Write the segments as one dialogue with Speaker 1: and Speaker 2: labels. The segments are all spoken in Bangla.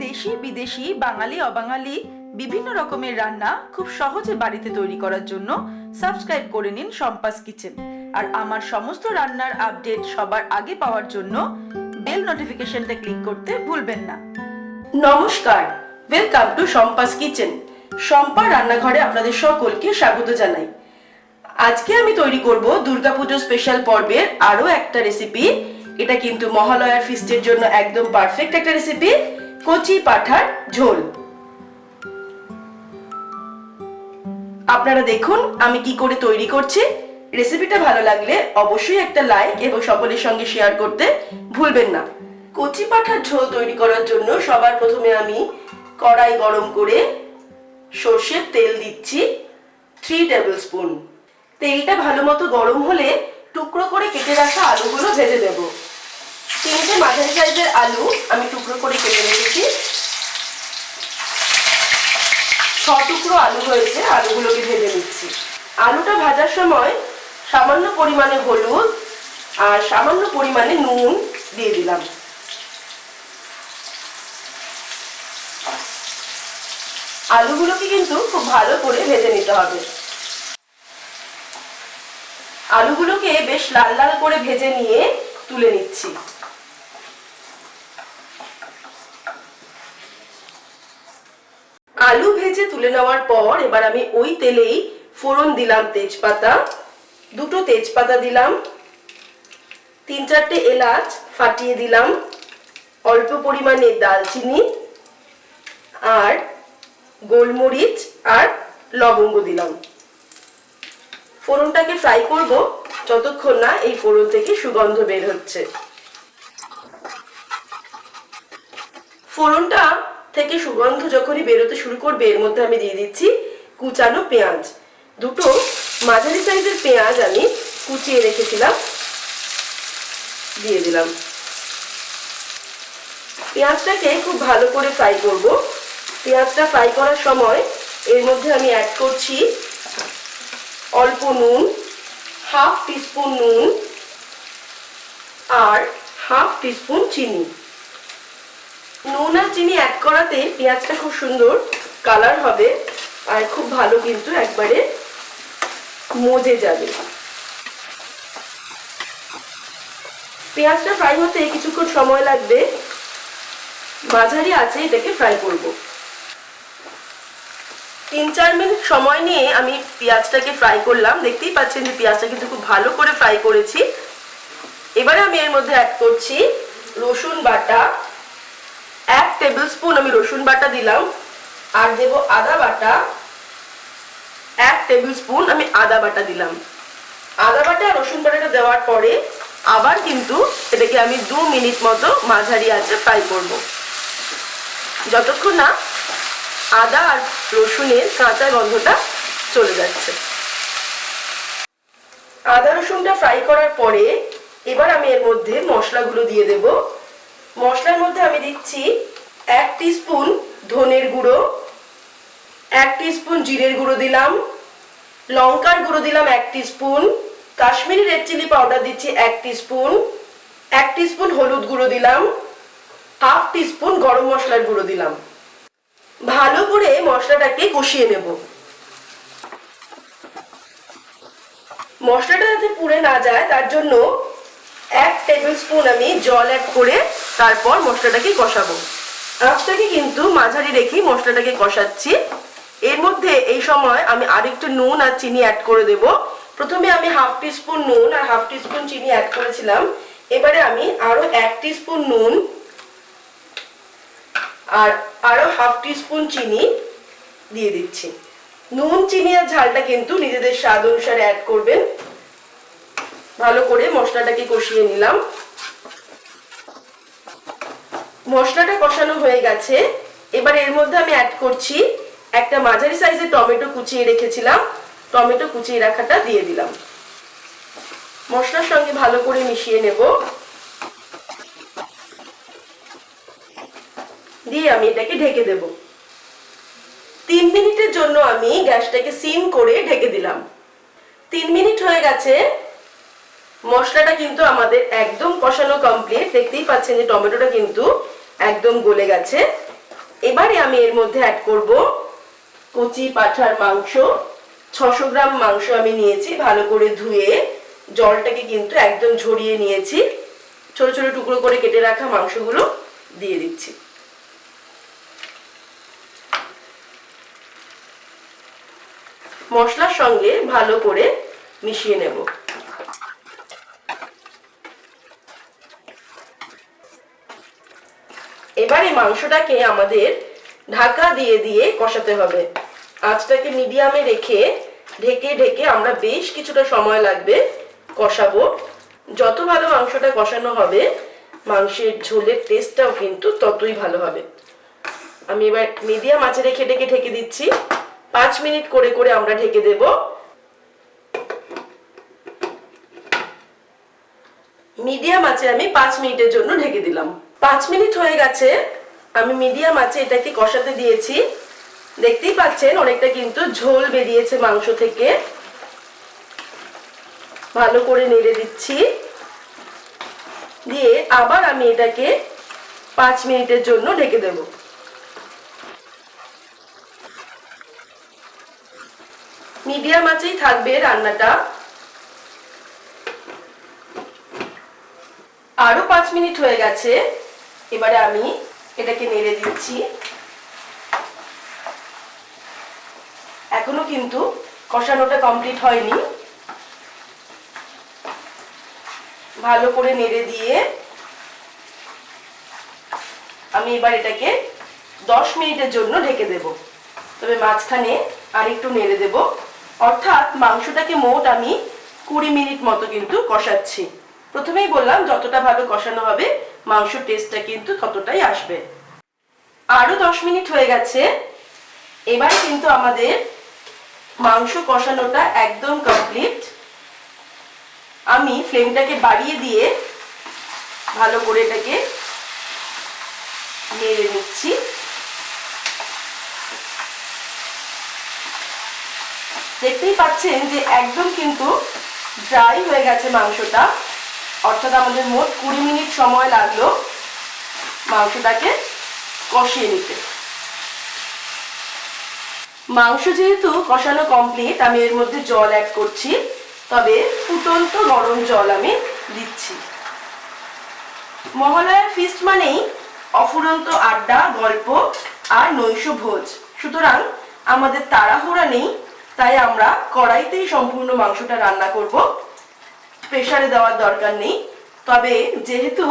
Speaker 1: দেশি বিদেশি বাঙালি অবাঙালি বিভিন্ন রকমের রান্না খুব সহজে বাড়িতে তৈরি করার জন্য সাবস্ক্রাইব করে নিন শম্পাস কিচেন। আর আমার সমস্ত রান্নার আপডেট সবার আগে পাওয়ার জন্য বেল নোটিফিকেশনটা ক্লিক করতে ভুলবেন না। নমস্কার, welcome to Shampa's kitchen. Shampa রান্নাঘরে আপনাদের সকলকে স্বাগত জানাই। আজকে আমি তৈরি করব দুর্গাপুজো স্পেশাল পর্বের আরো একটা রেসিপি। এটা কিন্তু মহালয়ার ফিস্টের জন্য একদম পারফেক্ট একটা রেসিপি, কচি পাঁঠার ঝোল। আপনারা দেখুন আমি কি করে তৈরি করছি। রেসিপিটা ভালো লাগলে অবশ্যই একটা লাইক এবং সকলের সঙ্গে শেয়ার করতে ভুলবেন না। কচি পাঁঠার ঝোল তৈরি করার জন্য সবার প্রথমে আমি কড়াই গরম করে সরষের তেল দিচ্ছি 3 টেবিল স্পুন। তেলটা ভালো মতো গরম হলে টুকরো করে কেটে রাখা আলুগুলো ভেজে দেব। 3টে মাঝারি সাইজের আলু আমি টুকরো করে কেটে রেখেছি। 6 টুকরো আলু হয়েছে, আলুগুলোকে ভেজে নিচ্ছি। আলুটা ভাজার সময় সামান্য পরিমাণে হলুদ আর সামান্য পরিমাণে নুন দিয়ে দিলাম। আলুগুলোকে কিন্তু খুব ভালো করে ভেজে নিতে হবে। আলুগুলোকে বেশ লাল লাল করে ভেজে নিয়ে তুলে নিচ্ছি। আলু ভেজে তুলে নেওয়ার পর এবার আমি ওই তেলেই ফোড়ন দিলাম তেজপাতা, 2টো তেজপাতা দিলাম, 3-4টে এলাচ ফাটিয়ে দিলাম, অল্প পরিমাণে দালচিনি আর গোলমরিচ আর লবঙ্গ দিলাম। ফোড়নটাকে ফ্রাই করব যতক্ষণ না এই ফোড়ন থেকে সুগন্ধ বের হচ্ছে। ফোড়নটা থেকে সুগন্ধ যখনই বেরোতে শুরু করবে এর মধ্যে আমি দিয়ে দিচ্ছি কুচানো পেঁয়াজ। 2টো মাঝারি সাইজের পেঁয়াজ আমি কুচিয়ে রেখেছিলাম, দিয়ে দিলাম। পেঁয়াজটাকে খুব ভালো করে ফ্রাই করব। পেঁয়াজটা ফ্রাই করার সময় এর মধ্যে আমি অ্যাড করছি অল্প নুন, 1/2 টিস্পুন নুন আর 1/2 টিস্পুন চিনি। নুন আর চিনি অ্যাড করাতে পেঁয়াজটা খুব সুন্দর কালার হবে আর খুব ভালো কিন্তু একবারে মজে যাবে। পেঁয়াজটা ফ্রাই হতে কিছুক্ষণ সময় লাগবে, মাঝারি আঁচে এটাকে ফ্রাই করব। 3-4 মিনিট সময় নিয়ে আমি পেঁয়াজটাকে ফ্রাই করলাম। দেখতেই পাচ্ছেন যে পেঁয়াজটা কিন্তু খুব ভালো করে ফ্রাই করেছি। এবারে আমি এর মধ্যে অ্যাড করছি রসুন বাটা। 1 টেবিল স্পুন আমি রসুন বাটা দিলাম আর দেব আদা বাটা। 1 টেবিল স্পুন আমি আদা বাটা দিলাম। আদা বাটা আর রসুন বাটাটা দেওয়ার পরে আবার কিন্তু এটাকে আমি 2 মিনিট মতো মাঝারি আঁচে ফ্রাই করব, যতক্ষণ না আদা আর রসুনের কাঁচা গন্ধটা চলে যাচ্ছে। আদা রসুনটা ফ্রাই করার পরে এবার আমি এর মধ্যে মশলাগুলো দিয়ে দেব। মশলার মধ্যে আমি দিচ্ছি 1 টিস্পুন ধনের গুঁড়ো, 1 টিস্পুন জিরের গুঁড়ো দিলাম, লঙ্কার গুঁড়ো দিলাম 1 teaspoon, Kashmiri red chilli powder দিচ্ছি 1 টিস্পুন, 1 টিস্পুন হলুদ গুঁড়ো দিলাম, 1/2 টিস্পুন গরম মশলার গুঁড়ো দিলাম। ভালো করে মশলাটাকে কষিয়ে নেব। মশলাটা যাতে পুড়ে না যায় তার জন্য 1 টেবিল স্পুন আমি জল অ্যাড করে তারপর মশলাটাকে কষাবো। আঁচটাকে কিন্তু মাঝারি রেখেই মশলাটাকে কষাচ্ছি। এর মধ্যে এই সময় আমি আরেকটু নুন আর চিনি অ্যাড করে দেব। প্রথমে আমি 1/2 টিস্পুন নুন আর 1/2 টিস্পুন চিনি অ্যাড করেছিলাম। এবারে আমি আরো 1 টিস্পুন নুন আর আরো 1/2 টিস্পুন চিনি দিয়ে দিচ্ছি। নুন চিনি আর ঝালটা কিন্তু নিজেদের স্বাদ অনুসারে অ্যাড করবেন। ভালো করে মশলাটাকে কষিয়ে নিলাম। মশলাটা কষানো হয়ে গেছে। এবার এর মধ্যে আমি অ্যাড করছি একটা মাঝারি সাইজের টমেটো কুচিয়ে রেখেছিলাম। টমেটো কুচিয়ে রাখাটা দিয়ে দিলাম। মশলার সঙ্গে ভালো করে মিশিয়ে নেব। দিয়ে আমি এটাকে ঢেকে দেব। 3 মিনিটের জন্য আমি গ্যাসটাকে সিম করে ঢেকে দিলাম। 3 মিনিট হয়ে গেছে। মশলাটা কিন্তু আমাদের একদম কষানো কমপ্লিট। দেখতেই পাচ্ছেন যে টমেটোটা কিন্তু একদম গলে গেছে। এবারে আমি এর মধ্যে অ্যাড করব কচি পাঁঠার মাংস। 600 গ্রাম মাংস আমি নিয়েছি, ভালো করে ধুয়ে জলটাকে কিন্তু একদম ঝরিয়ে নিয়েছি। ছোট ছোট টুকরো করে কেটে রাখা মাংসগুলো দিয়ে দিচ্ছি। মশলার সঙ্গে ভালো করে মিশিয়ে নেব। এবারে মাংসটাকে আমাদের ঢাকা দিয়ে দিয়ে কষাতে হবে। আঁচটাকে মিডিয়ামে রেখে ঢেকে ঢেকে আমরা বেশ কিছুটা সময় লাগবে কষাবো। যত ভালো মাংসটা কষানো হবে মাংসের ঝোলের টেস্টটাও কিন্তু ততই ভালো হবে। আমি এবার মিডিয়াম আঁচে রেখে ঢেকে দিচ্ছি। 5 মিনিট করে করে আমরা ঢেকে দেব। মিডিয়াম আঁচে আমি 5 মিনিটের জন্য ঢেকে দিলাম। 5 মিনিট হয়ে গেছে, আমি মিডিয়াম আঁচে এটাকে কষাতে দিয়েছি। দেখতেই পাচ্ছেন অনেকটা কিন্তু ঝোল বেরিয়েছে মাংস থেকে। ভালো করে নেড়ে দিচ্ছি, দিয়ে আবার আমি এটাকে 5 মিনিটের জন্য ঢেকে দেব। মিডিয়াম আঁচেই থাকবে রান্নাটা। আরো 5 মিনিট হয়ে গেছে, এবারে আমি এটাকে নেড়ে দিচ্ছি। এখনো কিন্তু কষানোটা কমপ্লিট হয়নি। ভালো করে নেড়ে দিয়ে আমি এবার এটাকে 10 মিনিটের জন্য ঢেকে দেব। তবে মাঝখানে আরেকটু নেড়ে দেব, অর্থাৎ মাংসটাকে মোট আমি 20 মিনিট মতো কিন্তু কষাচ্ছি। প্রথমেই বললাম যতটা ভালো কষানো হবে মাংসের টেস্টটা কিন্তু ততটাই আসবে। আরো 10 মিনিট হয়ে গেছে, এবারে কিন্তু আমাদের মাংস কষানোটা একদম কমপ্লিট। আমি ফ্লেমটাকে বাড়িয়ে দিয়ে ভালো করে এটাকে নেড়ে নিচ্ছি। দেখতেই পাচ্ছেন যে একদম কিন্তু ড্রাই হয়ে গেছে মাংসটা, অর্থাৎ আমাদের মোট 20 মিনিট সময় লাগলো মাংসটাকে কষিয়ে নিতে। মাংস যেহেতু কষানো কমপ্লিট, আমি এর মধ্যে জল অ্যাড করছি, তবে ফুটন্ত গরম জল আমি দিচ্ছি। মহালয়ার ফিস্ট মানেই অফুরন্ত আড্ডা, গল্প আর নৈশ ভোজ। সুতরাং আমাদের তাড়াহুড়া নেই, তাই আমরা কড়াইতেই সম্পূর্ণ মাংসটা রান্না করব, প্রেসারে দেওয়ার দরকার নেই। তবে যেহেতু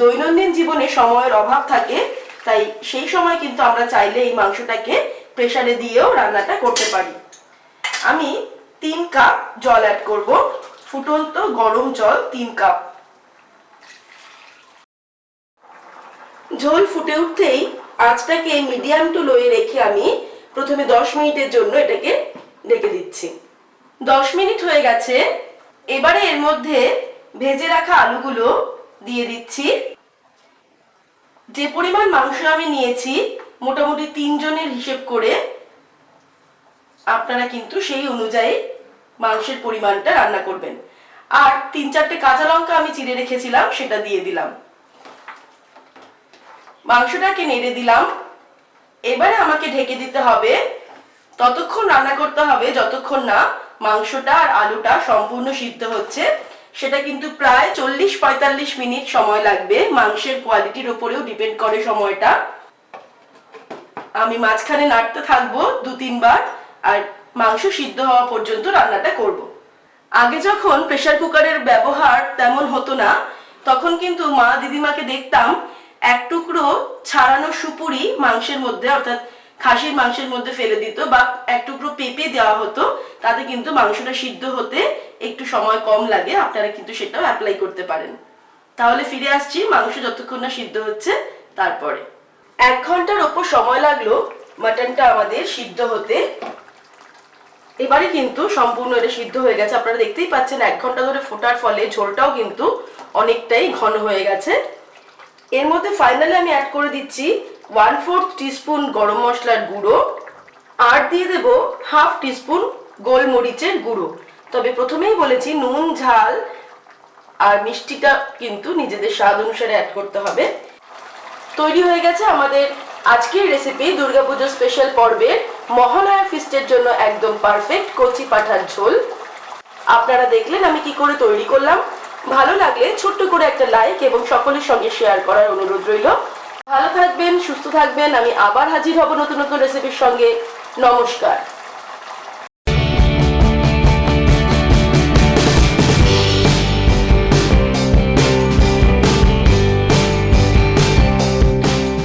Speaker 1: দৈনন্দিন জীবনে সময়ের অভাব থাকে, তাই সেই সময় কিন্তু আমরা চাইলে এই মাংসটাকে প্রেসারে দিয়েও রান্নাটা করতে পারি। আমি 3 কাপ জল অ্যাড করব, ফুটন্ত গরম জল 3 কাপ। ঝোল ফুটে উঠতেই আঁচটাকে মিডিয়াম টু লোয়ে রেখে আমি প্রথমে 10 মিনিটের জন্য এটাকে ঢেকে দিচ্ছি। 10 মিনিট হয়ে গেছে, এবারে এর মধ্যে ভেজে রাখা আলুগুলো দিয়ে দিচ্ছি। যে পরিমাণ মাংস আমি নিয়েছি মোটামুটি 3 জনের হিসেব করে আপনারা কিন্তু সেই অনুযায়ী মাংসের পরিমাণটা রান্না করবেন। আর 3-4টে কাঁচা লঙ্কা আমি চিড়ে রেখেছিলাম, সেটা দিয়ে দিলাম। মাংসটাকে নেড়ে দিলাম। এবারে আমাকে ঢেকে দিতে হবে, ততক্ষণ রান্না করতে হবে যতক্ষণ না মাংসটা আর আলুটা সম্পূর্ণ সিদ্ধ হচ্ছে। সেটা কিন্তু প্রায় 40-45 মিনিট সময় লাগবে। মাংসের কোয়ালিটির উপরেও ডিপেন্ড করে সময়টা। আমি মাঝখানে নাড়তে থাকবো 2-3 বার, আর মাংস সিদ্ধ হওয়া পর্যন্ত রান্নাটা করব। আগে যখন প্রেসার কুকারের ব্যবহার তেমন হতো না, তখন কিন্তু মা দিদিমাকে দেখতাম এক টুকরো ছাড়ানো সুপুরি মাংসের মধ্যে, অর্থাৎ খাসির মাংসের মধ্যে ফেলে দিত, বা এক টুকরো পেঁপে দেওয়া হতো। তাতে কিন্তু মাংসটা সিদ্ধ হতে একটু সময় কম লাগে। আপনারা কিন্তু সেটাও অ্যাপ্লাই করতে পারেন। তাহলে ফিরে আসছি মাংস যতক্ষণ না সিদ্ধ হচ্ছে তারপরে। 1 ঘন্টার ওপর সময় লাগলো মাটনটা আমাদের সিদ্ধ হতে। এবারে কিন্তু সম্পূর্ণ এটা সিদ্ধ হয়ে গেছে। আপনারা দেখতেই পাচ্ছেন 1 ঘন্টা ধরে ফোটার ফলে ঝোলটাও কিন্তু অনেকটাই ঘন হয়ে গেছে। এর মধ্যে ফাইনালি আমি অ্যাড করে দিচ্ছি 1/4 টিস্পুন গরম মশলার গুঁড়ো, আর দিয়ে দেব 1/2 টিস্পুন গোলমরিচের গুঁড়ো। তবে প্রথমেই বলেছি নুন, ঝাল আর মিষ্টিটা কিন্তু নিজেদের স্বাদ অনুসারে অ্যাড করতে হবে। তৈরি হয়ে গেছে আমাদের আজকের রেসিপি দুর্গাপুজো স্পেশাল পর্বের মহালয়া ফিস্টের জন্য একদম পারফেক্ট কচি পাঁঠার ঝোল। আপনারা দেখলেন আমি কি করে তৈরি করলাম। ভালো লাগলে ছোট্ট করে একটা লাইক এবং সকলের সঙ্গে শেয়ার করার অনুরোধ রইল। ভালো থাকবেন, সুস্থ থাকবেন। আমি আবার হাজির হব নতুন নতুন রেসিপির সঙ্গে। নমস্কার।